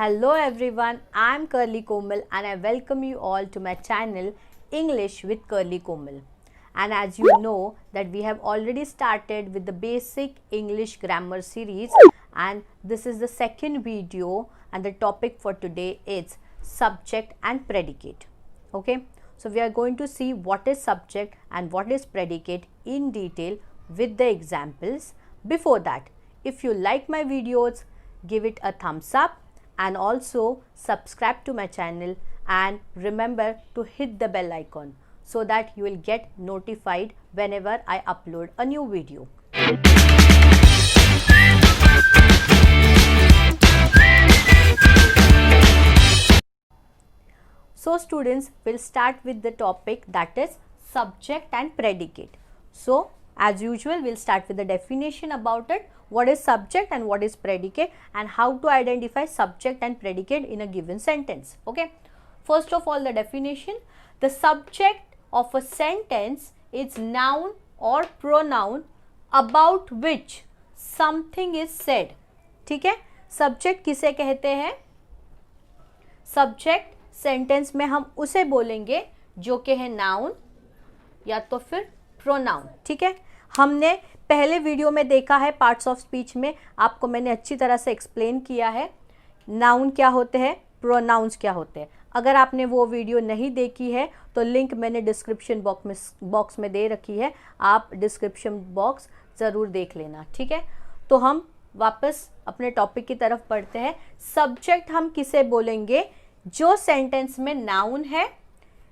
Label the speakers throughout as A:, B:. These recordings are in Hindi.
A: Hello everyone, I am Curly Komal and I welcome you all to my channel English with Curly Komal. And as you know that we have already started with the basic English grammar series, and this is the second video, and the topic for today is subject and predicate. Okay, so we are going to see what is subject and what is predicate in detail with the examples. Before that, if you like my videos, give it a thumbs up and also subscribe to my channel, and remember to hit the bell icon so that you will get notified whenever I upload a new video. So students, will start with the topic, that is subject and predicate. So as usual, we'll start with the definition about it. What is subject and what is predicate, and how to identify subject and predicate in a given sentence. Okay. First of all, the definition: the subject of a sentence is noun or pronoun about which something is said. ठीक है, subject किसे कहते हैं? Subject सेंटेंस में हम उसे बोलेंगे जो कि है नाउन या तो फिर प्रोनाउन. ठीक है, हमने पहले वीडियो में देखा है, पार्ट्स ऑफ स्पीच में आपको मैंने अच्छी तरह से एक्सप्लेन किया है नाउन क्या होते हैं, प्रोनाउंस क्या होते हैं. अगर आपने वो वीडियो नहीं देखी है तो लिंक मैंने डिस्क्रिप्शन बॉक्स में दे रखी है, आप डिस्क्रिप्शन बॉक्स ज़रूर देख लेना. ठीक है, तो हम वापस अपने टॉपिक की तरफ बढ़ते हैं. सब्जेक्ट हम किसे बोलेंगे? जो सेंटेंस में नाउन है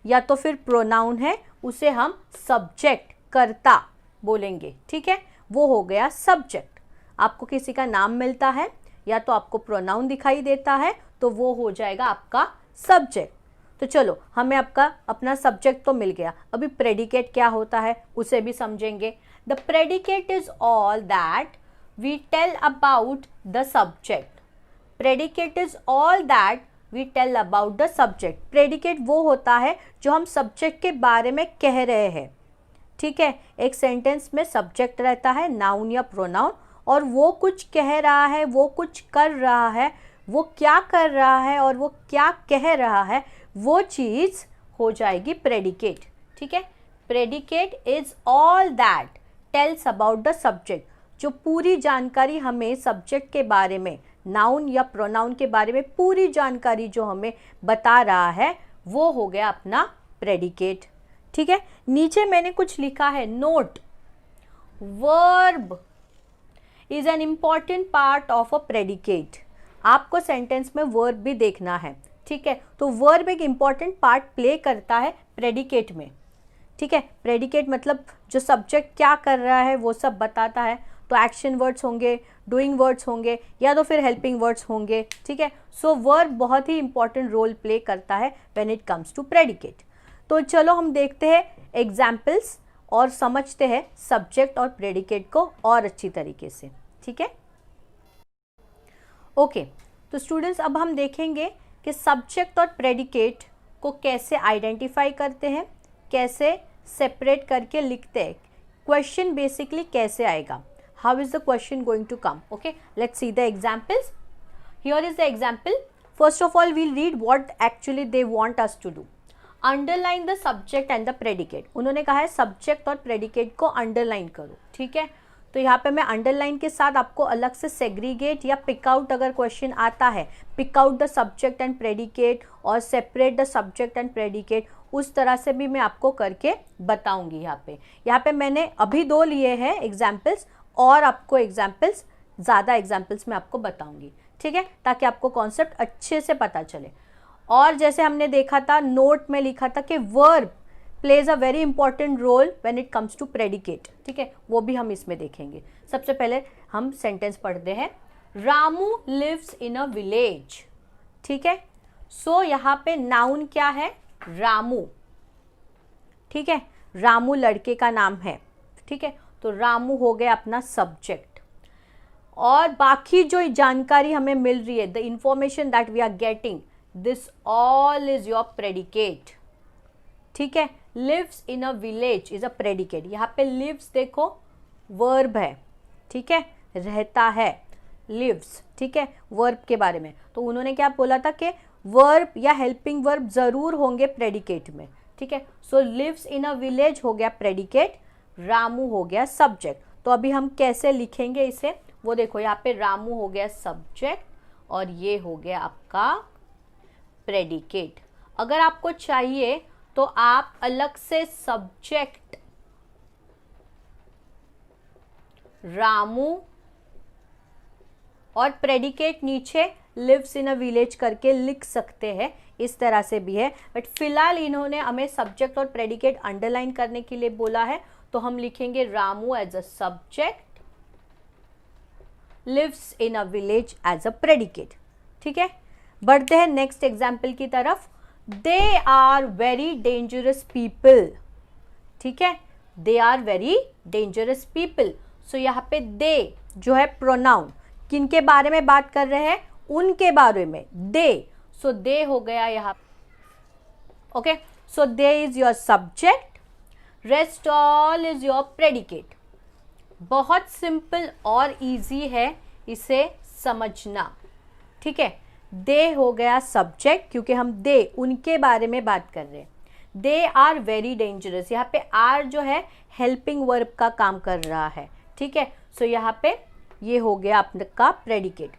A: या तो फिर प्रोनाउन है उसे हम सब्जेक्ट, कर्ता बोलेंगे. ठीक है, वो हो गया सब्जेक्ट. आपको किसी का नाम मिलता है या तो आपको प्रोनाउन दिखाई देता है तो वो हो जाएगा आपका सब्जेक्ट. तो चलो, हमें आपका अपना सब्जेक्ट तो मिल गया. अभी प्रेडिकेट क्या होता है उसे भी समझेंगे. The predicate is all that we tell about the subject. Predicate is all that we tell about the subject. Predicate वो होता है जो हम सब्जेक्ट के बारे में कह रहे हैं. ठीक है, एक सेंटेंस में सब्जेक्ट रहता है, नाउन या प्रोनाउन, और वो कुछ कह रहा है, वो कुछ कर रहा है, वो क्या कर रहा है और वो क्या कह रहा है, वो चीज़ हो जाएगी प्रेडिकेट. ठीक है, predicate is all that tells about the subject. जो पूरी जानकारी हमें सब्जेक्ट के बारे में, नाउन या प्रोनाउन के बारे में पूरी जानकारी जो हमें बता रहा है, वो हो गया अपना प्रेडिकेट. ठीक है, नीचे मैंने कुछ लिखा है, note, verb is an important part of a predicate. आपको सेंटेंस में वर्ब भी देखना है. ठीक है, तो वर्ब एक इम्पॉर्टेंट पार्ट प्ले करता है प्रेडिकेट में. ठीक है, प्रेडिकेट मतलब जो सब्जेक्ट क्या कर रहा है वो सब बताता है. तो एक्शन वर्ड्स होंगे, डूइंग वर्ड्स होंगे या तो फिर हेल्पिंग वर्ड्स होंगे. ठीक है, सो वर्ब बहुत ही इंपॉर्टेंट रोल प्ले करता है when it comes to predicate. तो चलो हम देखते हैं एग्जाम्पल्स और समझते हैं सब्जेक्ट और प्रेडिकेट को और अच्छी तरीके से. ठीक है, ओके. तो स्टूडेंट्स, अब हम देखेंगे कि सब्जेक्ट और प्रेडिकेट को कैसे आइडेंटिफाई करते हैं, कैसे सेपरेट करके लिखते हैं. क्वेश्चन बेसिकली कैसे आएगा, how is the question going to come. Okay, let's see the examples. Here is the example. First of all, we'll read what actually they want us to do. Underline the subject and the predicate. उन्होंने कहा है सब्जेक्ट और प्रेडिकेट को अंडरलाइन करो. ठीक है, तो यहाँ पे मैं अंडरलाइन के साथ आपको अलग से सेग्रीगेट या पिकआउट, अगर क्वेश्चन आता है, pick out the subject and predicate और separate the subject and predicate, उस तरह से भी मैं आपको करके बताऊंगी. यहाँ पे मैंने अभी 2 लिए हैं एग्जाम्पल्स, और आपको एग्जाम्पल्स, ज़्यादा एग्जाम्पल्स मैं आपको बताऊंगी. ठीक है, ताकि आपको कॉन्सेप्ट अच्छे से पता चले. और जैसे हमने देखा था, नोट में लिखा था कि verb plays a very important role when it comes to predicate. ठीक है, वो भी हम इसमें देखेंगे. सबसे पहले हम सेंटेंस पढ़ते हैं. Ramu lives in a village. ठीक है, सो यहाँ पे नाउन क्या है? रामू. ठीक है, रामू लड़के का नाम है. ठीक है, तो रामू हो गया अपना सब्जेक्ट. और बाकी जो जानकारी हमें मिल रही है, the information that we are getting, this all is your predicate. ठीक है, lives in a village is a predicate. यहाँ पे लिव्स देखो वर्ब है. ठीक है, रहता है. लिव्स, ठीक है, वर्ब के बारे में। तो उन्होंने क्या बोला था कि वर्ब या हेल्पिंग वर्ब जरूर होंगे प्रेडिकेट में, ठीक है। सो लिव्स इन अ विलेज हो गया प्रेडिकेट, रामू हो गया सब्जेक्ट। तो अभी हम कैसे लिखेंगे इसे, वो देखो, यहाँ पे रामू हो गया सब्जेक्ट और ये हो गया आपका प्रेडिकेट। अगर आपको चाहिए तो आप अलग से सब्जेक्ट रामू और प्रेडिकेट नीचे लिव्स इन अ विलेज करके लिख सकते हैं, इस तरह से भी है। बट फिलहाल इन्होंने हमें सब्जेक्ट और प्रेडिकेट अंडरलाइन करने के लिए बोला है, तो हम लिखेंगे Ramu as a subject, lives in a village as a predicate, ठीक है। बढ़ते हैं नेक्स्ट एग्जाम्पल की तरफ। They are very dangerous people, ठीक है, they are very dangerous people. So यहाँ पे दे जो है प्रोनाउन, किनके बारे में बात कर रहे हैं, उनके बारे में, दे। सो दे हो गया यहाँ, okay. So they is your subject, rest all is your predicate. बहुत सिंपल और इजी है इसे समझना, ठीक है। दे हो गया सब्जेक्ट, क्योंकि हम दे उनके बारे में बात कर रहे हैं। दे आर वेरी डेंजरस, यहाँ पे आर जो है हेल्पिंग वर्ब का काम कर रहा है, ठीक है। सो यहाँ पे ये हो गया आपका प्रेडिकेट।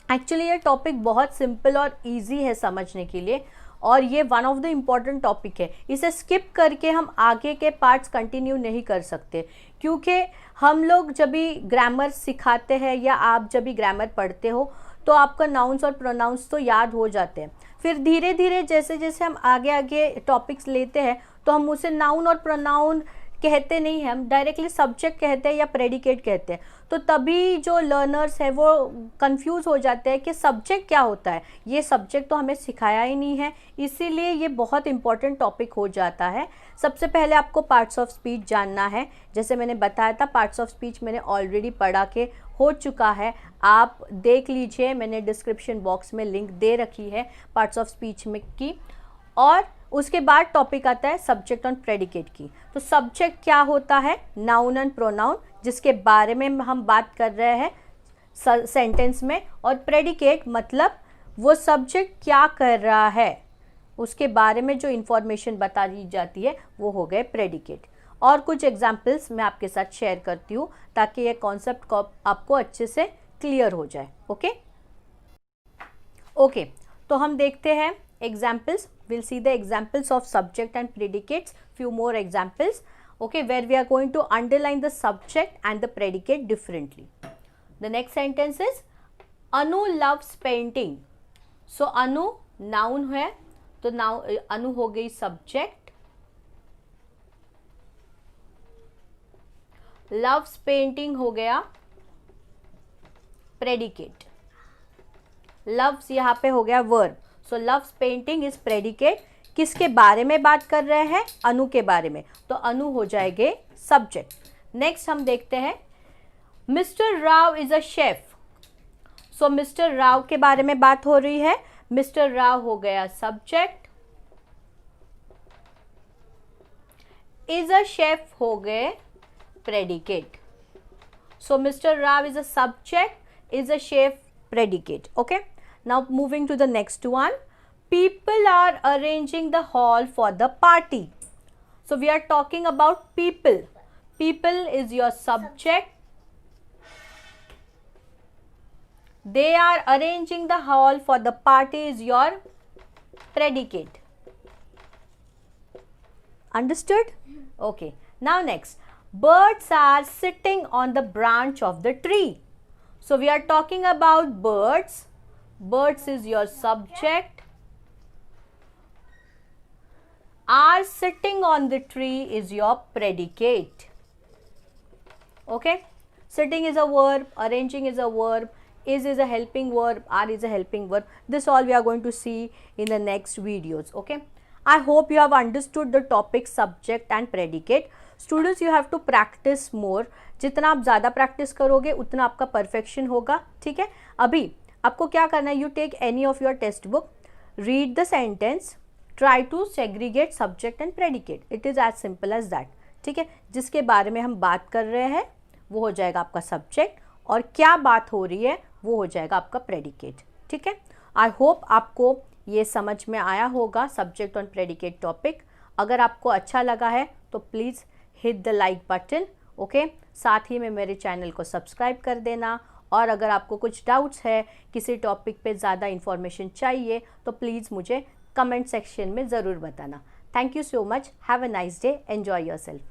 A: एक्चुअली ये टॉपिक बहुत सिंपल और इजी है समझने के लिए, और ये one of the important topic है। इसे स्किप करके हम आगे के पार्ट्स कंटिन्यू नहीं कर सकते, क्योंकि हम लोग जब भी ग्रामर सिखाते हैं या आप जब भी ग्रामर पढ़ते हो तो आपका नाउन्स और प्रोनाउंस तो याद हो जाते हैं। फिर धीरे धीरे जैसे जैसे हम आगे आगे टॉपिक्स लेते हैं तो हम उसे नाउन और प्रोनाउन कहते नहीं हैं, हम डायरेक्टली सब्जेक्ट कहते हैं या प्रेडिकेट कहते हैं। तो तभी जो लर्नर्स है वो कंफ्यूज हो जाते हैं कि सब्जेक्ट क्या होता है, ये सब्जेक्ट तो हमें सिखाया ही नहीं है, इसीलिए ये बहुत इंपॉर्टेंट टॉपिक हो जाता है। सबसे पहले आपको पार्ट्स ऑफ स्पीच जानना है। जैसे मैंने बताया था, पार्ट्स ऑफ स्पीच मैंने ऑलरेडी पढ़ा के हो चुका है, आप देख लीजिए, मैंने डिस्क्रिप्शन बॉक्स में लिंक दे रखी है पार्ट्स ऑफ स्पीच में की। और उसके बाद टॉपिक आता है सब्जेक्ट और प्रेडिकेट की। तो सब्जेक्ट क्या होता है, नाउन एंड प्रोनाउन, जिसके बारे में हम बात कर रहे हैं सेंटेंस में, और प्रेडिकेट मतलब वो सब्जेक्ट क्या कर रहा है, उसके बारे में जो इंफॉर्मेशन बता दी जाती है वो हो गए प्रेडिकेट। और कुछ एग्जाम्पल्स मैं आपके साथ शेयर करती हूँ ताकि ये कॉन्सेप्ट आपको अच्छे से क्लियर हो जाए। ओके, तो हम देखते हैं examples. We'll see the examples of subject and predicates, few more examples, okay, where we are going to underline the subject and the predicate differently. The next sentence is Anu loves painting. So Anu noun है, तो Anu हो गई subject, loves painting हो गया predicate, loves यहाँ पे हो गया verb. So loves painting is predicate, किसके बारे में बात कर रहे हैं, अनु के बारे में, तो अनु हो जाएंगे सब्जेक्ट। नेक्स्ट हम देखते हैं mister Rao is a chef. So mister Rao के बारे में बात हो रही है, मिस्टर राव हो गया सब्जेक्ट, इज अ शेफ हो गए predicate. So mister Rao is a subject, is a chef predicate. Okay, now moving to the next one. People are arranging the hall for the party. So we are talking about people. People is your subject, they are arranging the hall for the party is your predicate. Understood? Okay, now next, birds are sitting on the branch of the tree. So we are talking about birds. Birds is your subject, are sitting on the tree is your predicate. Okay, sitting is a verb, arranging is a verb, is a helping verb, are is a helping verb. This all we are going to see in the next videos. Okay, I hope you have understood the topic subject and predicate. Students, you have to practice more. जितना आप ज़्यादा प्रैक्टिस करोगे उतना आपका परफेक्शन होगा, ठीक है। अभी आपको क्या करना है, you take any of your text book, read the sentence, try to segregate subject and predicate, it is as simple as that, ठीक है। जिसके बारे में हम बात कर रहे हैं वो हो जाएगा आपका सब्जेक्ट और क्या बात हो रही है वो हो जाएगा आपका प्रेडिकेट। ठीक है, आई होप आपको ये समझ में आया होगा सब्जेक्ट ऑन प्रेडिकेट टॉपिक। अगर आपको अच्छा लगा है तो please hit the like button, okay. साथ ही में मेरे चैनल को सब्सक्राइब कर देना, और अगर आपको कुछ डाउट्स है, किसी टॉपिक पे ज़्यादा इन्फॉर्मेशन चाहिए, तो प्लीज़ मुझे कमेंट सेक्शन में ज़रूर बताना। Thank you so much, have a nice day, enjoy yourself.